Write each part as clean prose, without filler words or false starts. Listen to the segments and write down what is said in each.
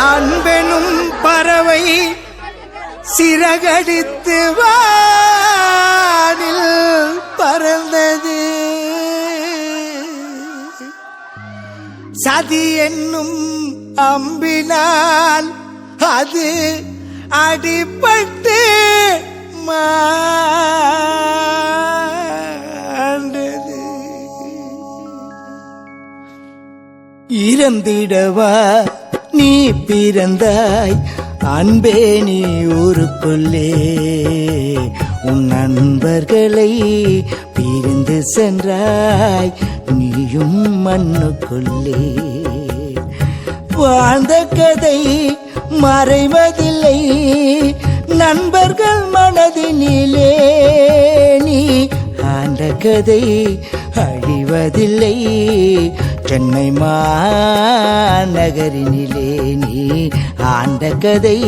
அன்பெனும் பறவை சிறகடித்து வானில் பறந்தது. சதி என்னும் அம்பினால் அது அடிபட்டு மாண்டது. இறந்திடவா நீ பிறந்தாய் அன்பே நீ ஊருக்குள்ளே, உன் நண்பர்களை பிரிந்து சென்றாய் நீயும் மண்ணுக்குள்ளே. வாழ்ந்த கதை மறைவதில்லை நண்பர்கள் மனதினிலே, நீ ஆண்ட கதை அழிவதில்லை சென்னை மாநகரினிலே. நீ ஆண்ட கதை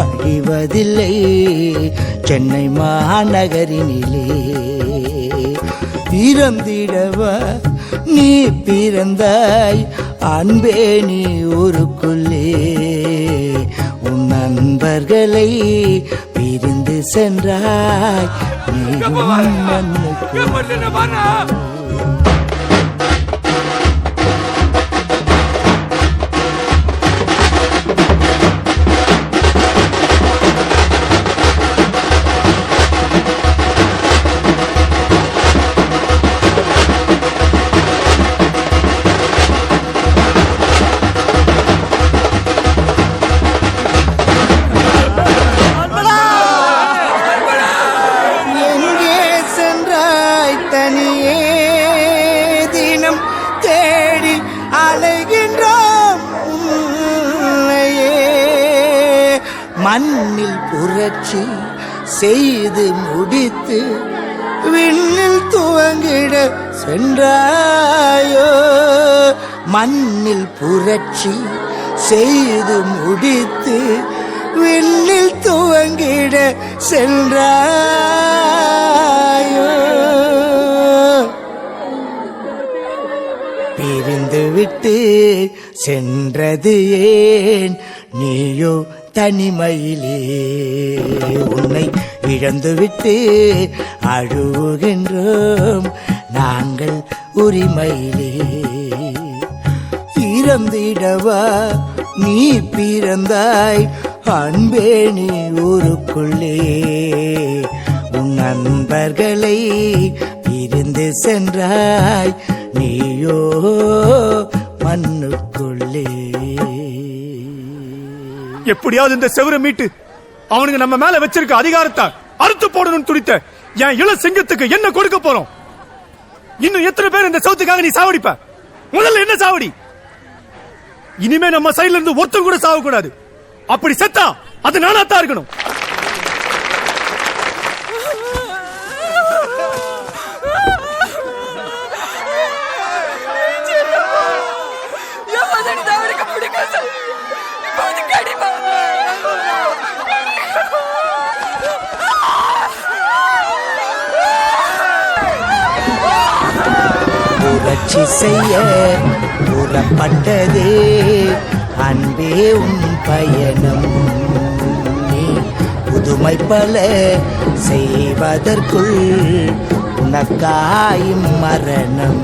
அழிவதில்லை சென்னை மாநகரினிலே. பிறந்திடவா நீ பிறந்தாய் அன்பே நீ ஊருக்குள்ளே, உன் நண்பர்களை பிரிந்து சென்றாய் நீ மண்ணுக்குள்ளே. மண்ணில் புரட்சி செய்து முடித்து விண்ணில் துவங்கிட சென்றாயோ. மண்ணில் புரட்சி செய்து முடித்து விண்ணில் துவங்கிட சென்றாயோ. பிரிந்து விட்டு சென்றது ஏன் நீயோ தனிமையிலே, உன்னை இழந்துவிட்டு அழுகின்றோம் நாங்கள் உரிமையிலே. இறந்திடவா நீ பிறந்தாய் அன்பே நீ ஊருக்குள்ளே, உன் நண்பர்களை பிரிந்து சென்றாய் நீயோ மண்ணுக்குள்ளே. எப்படியாவது இந்த செவரை மீட்டு அவனுக்கு நம்ம மேல வச்சிருக்க அதிகாரத்தை அறுத்து போடணும்னு துடித்த என் இள சிங்கத்துக்கு என்ன கொடுக்க போறோம்? இன்னும் எத்தனை பேர் இந்த சவுத்துக்காக நீ சாவடிப்ப? முதல்ல என்ன சாவடி. இனிமே நம்ம சைடுல இருந்து ஒருத்தர் கூட சாவ கூடாது. அப்படி செத்தா அது நானாத்தான் இருக்கணும். புரட்சி செய்ய புறப்பட்டதே அன்பே உன் பயணம். நீ புதுமை பல செய்வதற்குள் உனக்காயும் மரணம்.